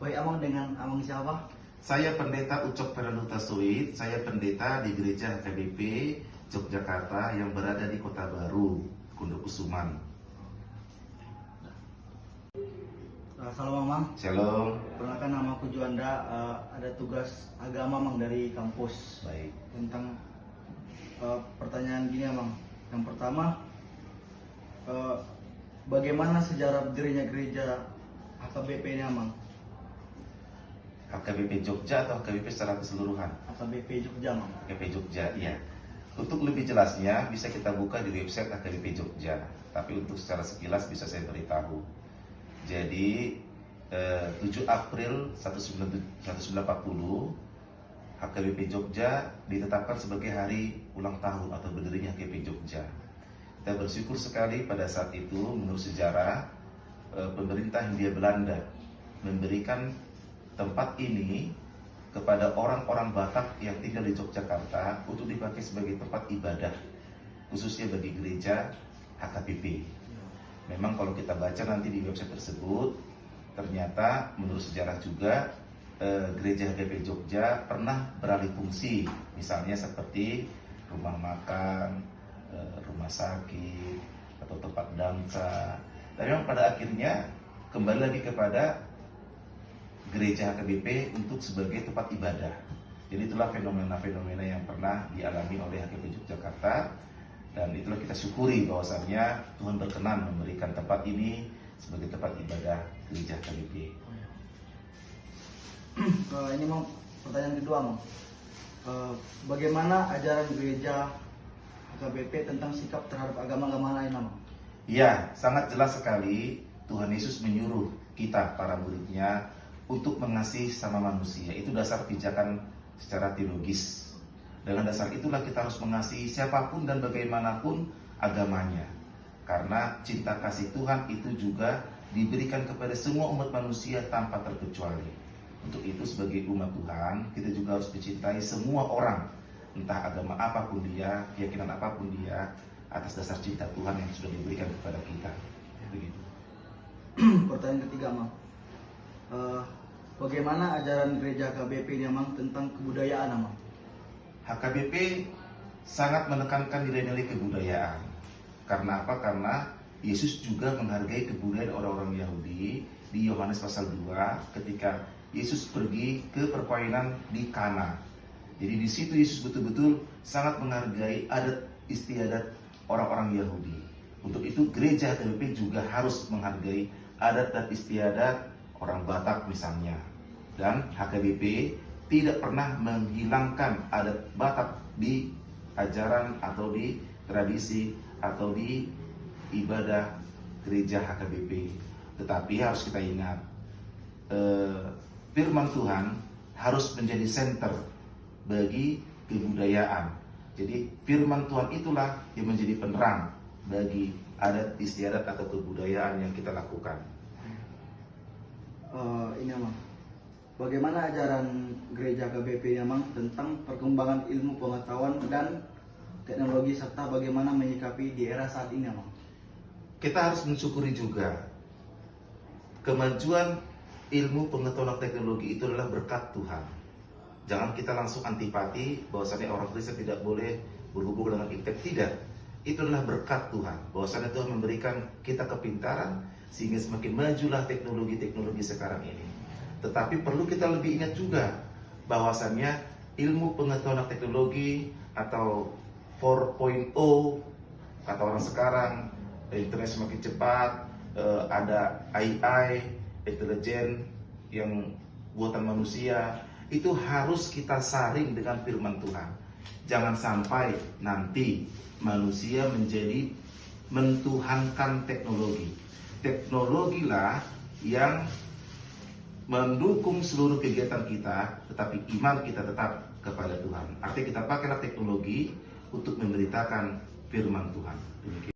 Baik Amang, dengan Amang siapa? Saya Pendeta Ucok Feranuta Soit, saya pendeta di Gereja HKBP Yogyakarta yang berada di Kota Baru, Kundukusuman. Salam Amang. Shalom. Perkenalkan, nama aku Juanda. Ada tugas agama Amang dari kampus. Baik. Tentang pertanyaan gini Amang. Yang pertama, bagaimana sejarah berdirinya gereja HKBP ini Amang? HKBP Jogja atau HKBP secara keseluruhan? HKBP Jogja Amang. HKBP Jogja, iya. Untuk lebih jelasnya bisa kita buka di website HKBP Jogja. Tapi untuk secara sekilas bisa saya beritahu. Jadi 7 April 1940 HKBP Jogja ditetapkan sebagai hari ulang tahun atau berdirinya HKBP Jogja. Kita bersyukur sekali pada saat itu menurut sejarah pemerintah Hindia Belanda memberikan tempat ini kepada orang-orang Batak yang tinggal di Yogyakarta untuk dipakai sebagai tempat ibadah, khususnya bagi gereja HKBP. Memang kalau kita baca nanti di website tersebut, ternyata menurut sejarah juga gereja HKBP Jogja pernah beralih fungsi, misalnya seperti rumah makan, rumah sakit, atau tempat dansa. Tapi memang pada akhirnya kembali lagi kepada gereja HKBP untuk sebagai tempat ibadah. Jadi itulah fenomena-fenomena yang pernah dialami oleh HKBP Yogyakarta, dan itulah kita syukuri bahwasannya Tuhan berkenan memberikan tempat ini sebagai tempat ibadah gereja HKBP. Ini Mang, pertanyaan kedua Mang. Bagaimana ajaran gereja HKBP tentang sikap terhadap agama-agama lain Mang? Ya, sangat jelas sekali Tuhan Yesus menyuruh kita para muridnya untuk mengasihi sama manusia. Itu dasar pijakan secara teologis. Dengan dasar itulah kita harus mengasihi siapapun dan bagaimanapun agamanya. Karena cinta kasih Tuhan itu juga diberikan kepada semua umat manusia tanpa terkecuali. Untuk itu sebagai umat Tuhan, kita juga harus mencintai semua orang, entah agama apapun dia, keyakinan apapun dia, atas dasar cinta Tuhan yang sudah diberikan kepada kita. Begitu. Pertanyaan ketiga Mang. Bagaimana ajaran gereja HKBP ini Mang tentang kebudayaan Mang? HKBP sangat menekankan nilai-nilai kebudayaan. Karena apa? Karena Yesus juga menghargai kebudayaan orang-orang Yahudi. Di Yohanes pasal 2 ketika Yesus pergi ke perkawinan di Kana. Jadi di situ Yesus betul-betul sangat menghargai adat istiadat orang-orang Yahudi. Untuk itu gereja HKBP juga harus menghargai adat dan istiadat orang Batak misalnya. Dan HKBP tidak pernah menghilangkan adat Batak di ajaran atau di tradisi atau di ibadah gereja HKBP. Tetapi harus kita ingat, firman Tuhan harus menjadi center bagi kebudayaan. Jadi firman Tuhan itulah yang menjadi penerang bagi adat istiadat atau kebudayaan yang kita lakukan. Ini Mang, bagaimana ajaran gereja HKBP ini Mang tentang perkembangan ilmu pengetahuan dan teknologi serta bagaimana menyikapi di era saat ini Mang? Kita harus mensyukuri juga kemajuan ilmu pengetahuan teknologi itu adalah berkat Tuhan. Jangan kita langsung antipati bahwasannya orang Kristen tidak boleh berhubung dengan internet. Tidak. Itu adalah berkat Tuhan. Bahwasannya Tuhan memberikan kita kepintaran sehingga semakin majulah teknologi-teknologi sekarang ini. Tetapi perlu kita lebih ingat juga bahwasannya ilmu pengetahuan teknologi atau 4.0 kata orang sekarang, internet semakin cepat, ada AI, intelijen yang buatan manusia, itu harus kita saring dengan firman Tuhan. Jangan sampai nanti manusia menjadi mentuhankan teknologi. Teknologilah yang mendukung seluruh kegiatan kita, tetapi iman kita tetap kepada Tuhan. Artinya kita pakailah teknologi untuk memberitakan firman Tuhan. Demikian.